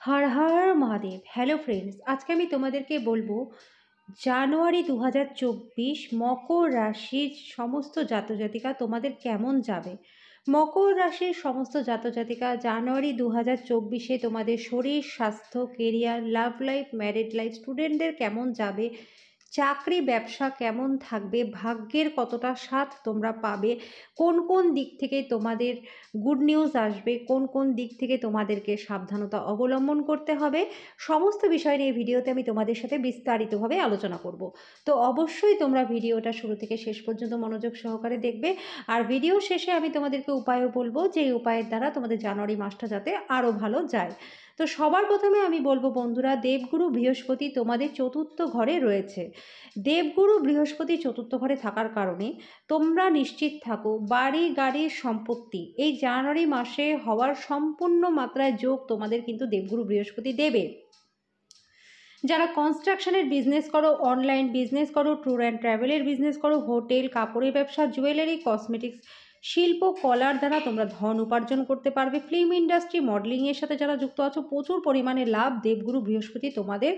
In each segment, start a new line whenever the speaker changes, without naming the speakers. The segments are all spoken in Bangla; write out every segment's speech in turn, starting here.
হর হর মহাদেব। হ্যালো ফ্রেন্ডস, আজকে আমি তোমাদেরকে বলবো জানুয়ারি 2024 মকর রাশির সমস্ত জাতজাতিকা তোমাদের কেমন যাবে। মকর রাশির সমস্ত জাতজাতিকা জানুয়ারি 2024-এ তোমাদের শরীর, স্বাস্থ্য, career, love life, married life, স্টুডেন্টদের কেমন যাবে, চাকরি ব্যবসা কেমন থাকবে, ভাগ্যের কতটা সাথ তোমরা পাবে, কোন কোন দিক থেকে তোমাদের গুড নিউজ আসবে, কোন কোন দিক থেকে তোমাদেরকে সাবধানতা অবলম্বন করতে হবে, সমস্ত বিষয় নিয়ে ভিডিওতে আমি তোমাদের সাথে বিস্তারিতভাবে আলোচনা করব। তো অবশ্যই তোমরা ভিডিওটা শুরু থেকে শেষ পর্যন্ত মনোযোগ সহকারে দেখবে। আর ভিডিও শেষে আমি তোমাদেরকে উপায়ও বলবো, যে এই উপায়ের দ্বারা তোমাদের জানুয়ারি মাসটা যাতে আরও ভালো যায়। তো সবার প্রথমে আমি বলবো বন্ধুরা, দেবগুরু বৃহস্পতি তোমাদের চতুর্থ ঘরে রয়েছে। দেবগুরু বৃহস্পতি চতুর্থ ঘরে থাকার কারণে তোমরা নিশ্চিত থাকো বাড়ি, গাড়ি, সম্পত্তি এই জানুয়ারি মাসে হওয়ার সম্পূর্ণ মাত্রায় যোগ তোমাদের কিন্তু দেবগুরু বৃহস্পতি দেবে। যারা কনস্ট্রাকশনের বিজনেস করো, অনলাইন বিজনেস করো, ট্যুর অ্যান্ড ট্রাভেলের বিজনেস করো, হোটেল, কাপড়ের ব্যবসা, জুয়েলারি, কসমেটিক্স, শিল্প কলার দ্বারা তোমরা ধন উপার্জন করতে পারবে। ফিল্ম ইন্ডাস্ট্রি, মডেলিংয়ের সাথে যারা যুক্ত আছো, প্রচুর পরিমাণে লাভ দেবগুরু বৃহস্পতি তোমাদের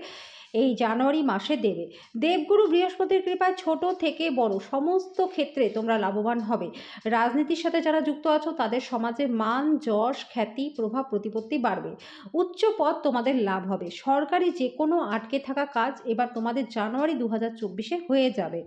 এই জানুয়ারি মাসে দেবে। দেবগুরু বৃহস্পতির কৃপায় ছোট থেকে বড় সমস্ত ক্ষেত্রে তোমরা লাভবান হবে। রাজনীতির সাথে যারা যুক্ত আছো তাদের সমাজে মান, যশ, খ্যাতি, প্রভাব, প্রতিপত্তি বাড়বে। উচ্চ পদ তোমাদের লাভ হবে। সরকারি যে কোনো আটকে থাকা কাজ এবার তোমাদের জানুয়ারি 2024-এ হয়ে যাবে।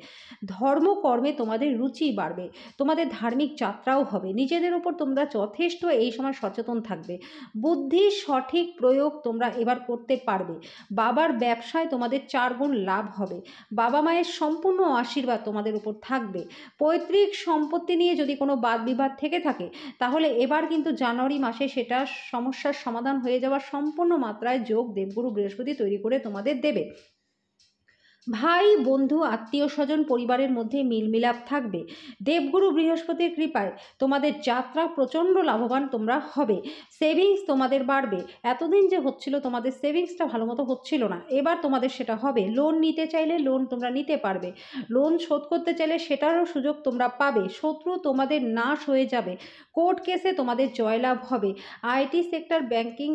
ধর্মকর্মে তোমাদের রুচি বাড়বে। তোমাদের ধার্মিক যাত্রাও হবে। নিজেদের ওপর তোমরা যথেষ্ট এই সময় সচেতন থাকবে। বুদ্ধির সঠিক প্রয়োগ তোমরা এবার করতে পারবে। বাবার ব্যবসায় তোমাদের 4 গুণ লাভ হবে। বাবা মায়ের সম্পূর্ণ আশীর্বাদ তোমাদের উপর থাকবে। পৈতৃক সম্পত্তি নিয়ে যদি কোনো বাদ বিবাদ থেকে থাকে তাহলে এবার কিন্তু জানুয়ারি মাসে সেটা সমস্যার সমাধান হয়ে যাওয়ার সম্পূর্ণ মাত্রায় যোগ দেবগুরু বৃহস্পতি তৈরি করে তোমাদের দেবে। ভাই, বন্ধু, আত্মীয় স্বজন, পরিবারের মধ্যে মিলমিলাপ থাকবে। দেবগুরু বৃহস্পতির কৃপায় তোমাদের যাত্রা প্রচণ্ড লাভবান তোমরা হবে। সেভিংস তোমাদের বাড়বে। এতদিন যে হচ্ছিল তোমাদের সেভিংসটা ভালো মতো হচ্ছিল না, এবার তোমাদের সেটা হবে। লোন নিতে চাইলে লোন তোমরা নিতে পারবে। লোন শোধ করতে চাইলে সেটারও সুযোগ তোমরা পাবে। শত্রু তোমাদের নাশ হয়ে যাবে। কোর্ট কেসে তোমাদের জয়লাভ হবে। IT sector, banking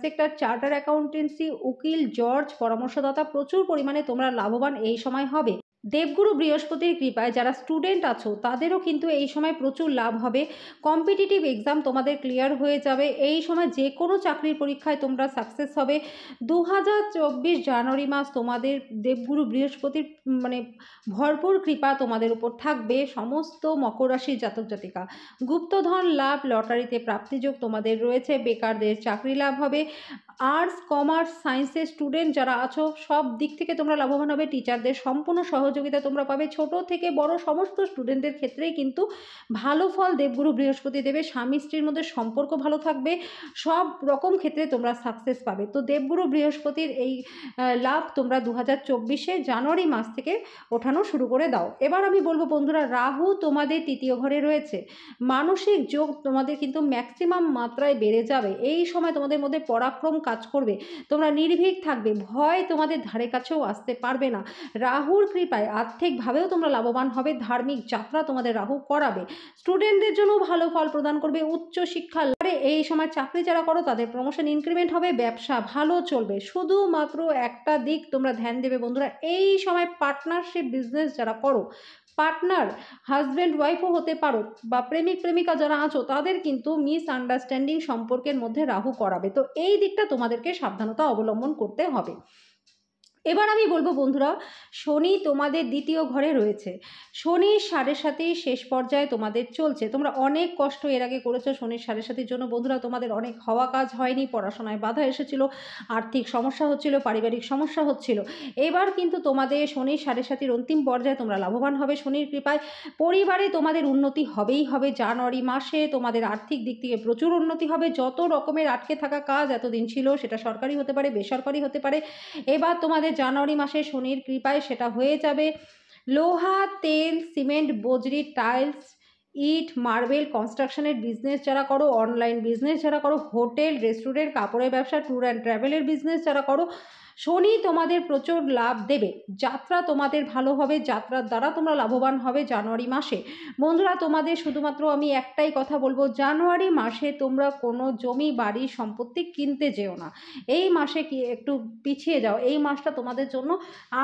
sector, charter accountancy, উকিল, জজ, পরামর্শদাতা প্রচুর পরিমাণে তোমরা লাভবান এই সময় হবে। দেবগুরু বৃহস্পতির কৃপায় যারা স্টুডেন্ট আছো তাদেরও কিন্তু এই সময় প্রচুর লাভ হবে। কম্পিটিটিভ এক্সাম তোমাদের ক্লিয়ার হয়ে যাবে। এই সময় যে কোনো চাকরির পরীক্ষায় তোমরা সাকসেস হবে। 2024 জানুয়ারি মাস তোমাদের দেবগুরু বৃহস্পতির ভরপুর কৃপা তোমাদের উপর থাকবে। সমস্ত মকর রাশির জাতক জাতিকা গুপ্তধন লাভ, লটারিতে প্রাপ্তিযোগ তোমাদের রয়েছে। বেকারদের চাকরি লাভ হবে। আর্টস, কমার্স, সায়েন্সের স্টুডেন্ট যারা আছো সব দিক থেকে তোমরা লাভবান হবে। টিচারদের সম্পূর্ণ সহযোগিতা তোমরা পাবে। ছোট থেকে বড় সমস্ত স্টুডেন্টদের ক্ষেত্রেই কিন্তু ভালো ফল দেবগুরু বৃহস্পতি দেবে। স্বামী স্ত্রীর মধ্যে সম্পর্ক ভালো থাকবে। সব রকম ক্ষেত্রে তোমরা সাকসেস পাবে। তো দেবগুরু বৃহস্পতির এই লাভ তোমরা 2024-এ জানুয়ারি মাস থেকে ওঠানো শুরু করে দাও। এবার আমি বলবো বন্ধুরা, রাহু তোমাদের তৃতীয় ঘরে রয়েছে। মানসিক যোগ তোমাদের কিন্তু ম্যাক্সিমাম মাত্রায় বেড়ে যাবে। এই সময় তোমাদের মধ্যে পরাক্রম কাজ করবে। তোমরা নির্ভীক থাকবে। ভয় তোমাদের ধারে কাছেও আসতে পারবে না। রাহুর কৃপায় আর্থিকভাবেও তোমরা লাভবান হবে। ধার্মিক যাত্রা তোমাদের রাহু করাবে। স্টুডেন্টদের জন্য ভালো ফল প্রদান করবে। উচ্চ শিক্ষা লাভে এই সময় চাকরি যারা করো তাদের প্রমোশন ইনক্রিমেন্ট হবে। ব্যবসা ভালো চলবে। শুধুমাত্র একটা দিক তোমরা ধ্যান দেবে বন্ধুরা, এই সময় পার্টনারশিপ বিজনেস যারা করো, পার্টনার হাজব্যান্ড ওয়াইফও হতে পারো, বা প্রেমিক প্রেমিকা যারা আছো তাদের কিন্তু মিসআন্ডারস্ট্যান্ডিং সম্পর্কের মধ্যে রাহু করাবে। তো এই দিকটা তোমাদেরকে সাবধানতা অবলম্বন করতে হবে। এবার আমি বলবো বন্ধুরা, শনি তোমাদের দ্বিতীয় ঘরে রয়েছে। শনির 7.5 শেষ পর্যায়ে তোমাদের চলছে। তোমরা অনেক কষ্ট এর আগে করেছো শনির 7.5-এর জন্য বন্ধুরা। তোমাদের অনেক হওয়া কাজ হয়নি, পড়াশোনায় বাধা এসেছিল, আর্থিক সমস্যা হচ্ছিল, পারিবারিক সমস্যা হচ্ছিল। এবার কিন্তু তোমাদের শনির 7.5-এর অন্তিম পর্যায়ে তোমরা লাভবান হবে শনির কৃপায়। পরিবারে তোমাদের উন্নতি হবেই হবে। জানুয়ারি মাসে তোমাদের আর্থিক দিক থেকে প্রচুর উন্নতি হবে। যত রকমের আটকে থাকা কাজ এতদিন ছিল, সেটা সরকারি হতে পারে, বেসরকারি হতে পারে, এবার তোমাদের জানুয়ারি মাসে শনির কৃপায় সেটা হয়ে যাবে। লোহা, তেল, সিমেন্ট, বজরি, টাইলস, ইট, মার্বেল, কনস্ট্রাকশনের বিজনেস যারা করো, অনলাইন বিজনেস যারা করো, হোটেল, রেস্টুরেন্ট, কাপড়ের ব্যবসা, ট্যুর অ্যান্ড ট্রাভেলের বিজনেস যারা করো, শনি তোমাদের প্রচুর লাভ দেবে। যাত্রা তোমাদের ভালো হবে, যাত্রার দ্বারা তোমরা লাভবান হবে জানুয়ারি মাসে। বন্ধুরা, তোমাদের শুধুমাত্র আমি একটাই কথা বলবো, জানুয়ারি মাসে তোমরা কোনো জমি, বাড়ি, সম্পত্তি কিনতে যেও না। এই মাসে কি একটু পিছিয়ে যাও। এই মাসটা তোমাদের জন্য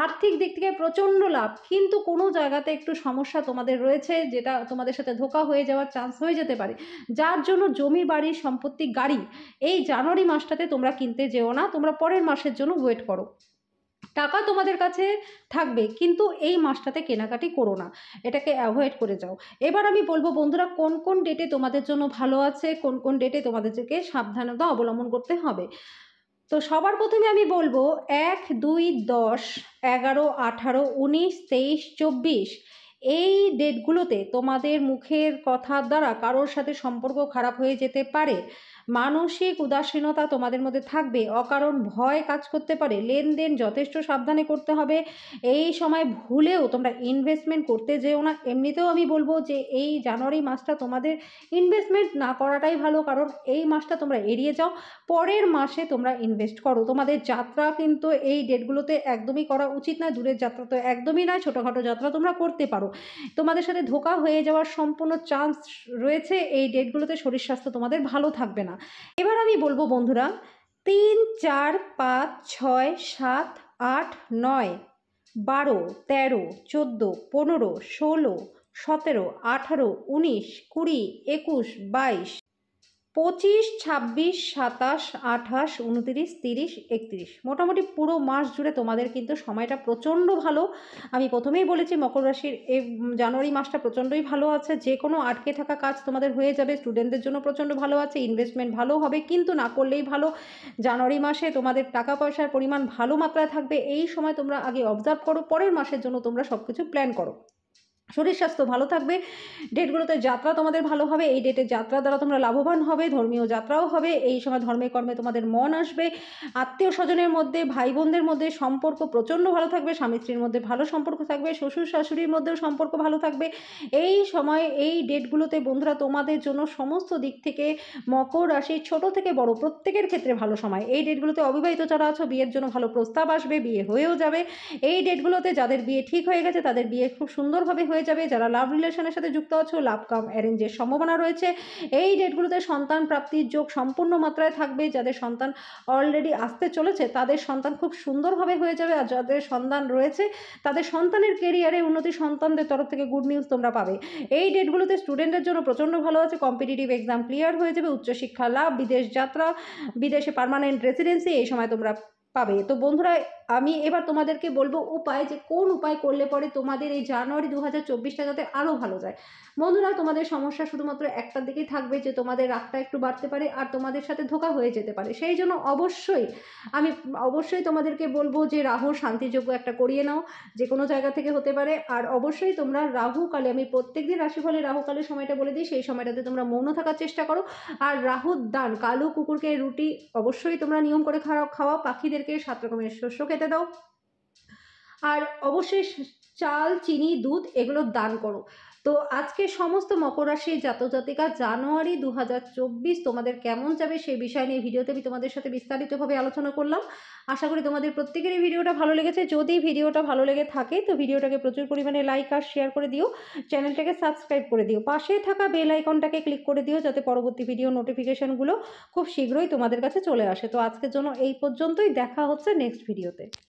আর্থিক দিক থেকে প্রচণ্ড লাভ, কিন্তু কোনো জায়গাতে একটু সমস্যা তোমাদের রয়েছে, যেটা তোমাদের সাথে ধোঁকা হয়ে যাওয়ার চান্স হয়ে যেতে পারে, যার জন্য জমি, বাড়ি, সম্পত্তি, গাড়ি এই জানুয়ারি মাসটাতে তোমরা কিনতে যেও না। তোমরা পরের মাসের জন্য ওয়েট করো। টাকা তোমাদের কাছে থাকবে, কিন্তু এই মাসটাতে কেনাকাটি করো না, এটাকে অ্যাভয়েড করে যাও। এবার আমি বলবো বন্ধুরা, কোন কোন ডেটে তোমাদের জন্য ভালো আছে, কোন কোন ডেটে তোমাদেরকে সাবধানতা অবলম্বন করতে হবে। তো সবার প্রথমে আমি বলবো 1, 2, 10, 11, 18, 19, 23, 24 এই ডেটগুলোতে তোমাদের মুখের কথার দ্বারা কারোর সাথে সম্পর্ক খারাপ হয়ে যেতে পারে, মানসিক উদাসীনতা তোমাদের মধ্যে থাকবে, অকারণ ভয় কাজ করতে পারে, লেনদেন যথেষ্ট সাবধানে করতে হবে। এই সময় ভুলেও তোমরা ইনভেস্টমেন্ট করতে যেও না। এমনিতেও আমি বলবো যে এই জানুয়ারি মাসটা তোমাদের ইনভেস্টমেন্ট না করাটাই ভালো, কারণ এই মাসটা তোমরা এড়িয়ে যাও, পরের মাসে তোমরা ইনভেস্ট করো। তোমাদের যাত্রা কিন্তু এই ডেটগুলোতে একদমই করা উচিত নয়, দূরের যাত্রা তো একদমই নয়, ছোটোখাটো যাত্রা তোমরা করতে পারো। তোমাদের সাথে ধোঁকা হয়ে যাওয়ার সম্পূর্ণ চান্স রয়েছে এই ডেটগুলোতে, শরীর স্বাস্থ্য তোমাদের ভালো থাকবে না। এবার আমি বলবো বন্ধুরা, 3, 4, 5, 6, 7, 8, 9, 12, 13, 14, 15, 16, 17, 18, 19, 20, 21, 22, 25, 26, 27, 28, 29, 30, 31 মোটামুটি পুরো মাস জুড়ে তোমাদের কিন্তু সময়টা প্রচণ্ড ভালো। আমি প্রথমেই বলেছি মকর রাশির এই জানুয়ারি মাসটা প্রচণ্ডই ভালো আছে, যে কোনো আটকে থাকা কাজ তোমাদের হয়ে যাবে, স্টুডেন্টদের জন্য প্রচণ্ড ভালো আছে, ইনভেস্টমেন্ট ভালো হবে, কিন্তু না করলেই ভালো। জানুয়ারি মাসে তোমাদের টাকা পয়সার পরিমাণ ভালো মাত্রায় থাকবে, এই সময় তোমরা আগে অবজার্ভ করো, পরের মাসের জন্য তোমরা সব কিছু প্ল্যান করো। শরীর স্বাস্থ্য ভালো থাকবে, ডেটগুলোতে যাত্রা তোমাদের ভালো হবে, এই ডেটে যাত্রা দ্বারা তোমরা লাভবান হবে, ধর্মীয় যাত্রাও হবে, এই সময় ধর্মে কর্মে তোমাদের মন আসবে, আত্মীয় স্বজনের মধ্যে, ভাই বোনদের মধ্যে সম্পর্ক প্রচণ্ড ভালো থাকবে, স্বামী স্ত্রীর মধ্যে ভালো সম্পর্ক থাকবে, শ্বশুর শাশুড়ির মধ্যেও সম্পর্ক ভালো থাকবে। এই সময় এই ডেটগুলোতে বন্ধুরা তোমাদের জন্য সমস্ত দিক থেকে মকর রাশি ছোট থেকে বড় প্রত্যেকের ক্ষেত্রে ভালো সময়। এই ডেটগুলোতে অবিবাহিত যারা আছো, বিয়ের জন্য ভালো প্রস্তাব আসবে, বিয়ে হয়েও যাবে। এই ডেটগুলোতে যাদের বিয়ে ঠিক হয়ে গেছে তাদের বিয়ে খুব সুন্দরভাবে হয়ে যাবে। যারা লাভ রিলেশনের সাথে যুক্ত আছো, লাভ কাম অ্যারেঞ্জের সম্ভাবনা রয়েছে। এই ডেটগুলোতে সন্তান প্রাপ্তির যোগ সম্পূর্ণ মাত্রায় থাকবে। যাদের সন্তান অলরেডি আসতে চলেছে তাদের সন্তান খুব সুন্দরভাবে হয়ে যাবে, আর যাদের সন্তান রয়েছে তাদের সন্তানের কেরিয়ারে উন্নতি, সন্তানদের তরফ থেকে গুড নিউজ তোমরা পাবে। এই ডেটগুলোতে স্টুডেন্টের জন্য প্রচণ্ড ভালো আছে, কম্পিটিটিভ এক্সাম ক্লিয়ার হয়ে যাবে, উচ্চশিক্ষা লাভ, বিদেশ যাত্রা, বিদেশে পার্মানেন্ট রেসিডেন্সি এই সময় তোমরা পাবে। তো বন্ধুরা, আমি এবার তোমাদেরকে বলবো উপায়, যে কোন উপায় করলে পরে তোমাদের এই জানুয়ারি 2024টা যাতে আরও ভালো যায়। বন্ধুরা, তোমাদের সমস্যা শুধুমাত্র একটার দিকেই থাকবে, যে তোমাদের রাগটা একটু বাড়তে পারে আর তোমাদের সাথে ধোঁকা হয়ে যেতে পারে। সেই জন্য অবশ্যই তোমাদেরকে বলবো যে রাহুর শান্তিযোগ্য একটা করিয়ে নাও, যে কোনো জায়গা থেকে হতে পারে। আর অবশ্যই তোমরা রাহুকালে, আমি প্রত্যেকদিন রাশিফলে রাহুকালের সময়টা বলে দিই, সেই সময়টাতে তোমরা মৌন থাকার চেষ্টা করো। আর রাহুর দান, কালো কুকুরকে রুটি অবশ্যই তোমরা নিয়ম করে খাওয়া, পাখিদেরকে 7 রকমের শস্য খেতে দাও, আর অবশ্যই চাল, চিনি, দুধ এগুলো দান করো। তো আজকে সমস্ত মকর রাশির জাতজাতিকা জানুয়ারি 2024 তোমাদের কেমন যাবে সেই বিষয় নিয়ে ভিডিওতে আমি তোমাদের সাথে বিস্তারিতভাবে আলোচনা করলাম। আশা করি তোমাদের প্রত্যেকেরই ভিডিওটা ভালো লেগেছে। যদি ভিডিওটা ভালো লেগে থাকে তো ভিডিওটাকে প্রচুর পরিমাণে লাইক আর শেয়ার করে দিও, চ্যানেলটাকে সাবস্ক্রাইব করে দিও, পাশে থাকা বেল আইকনটাকে ক্লিক করে দিও, যাতে পরবর্তী ভিডিও নোটিফিকেশনগুলো খুব শীঘ্রই তোমাদের কাছে চলে আসে। তো আজকের জন্য এই পর্যন্তই, দেখা হচ্ছে নেক্সট ভিডিওতে।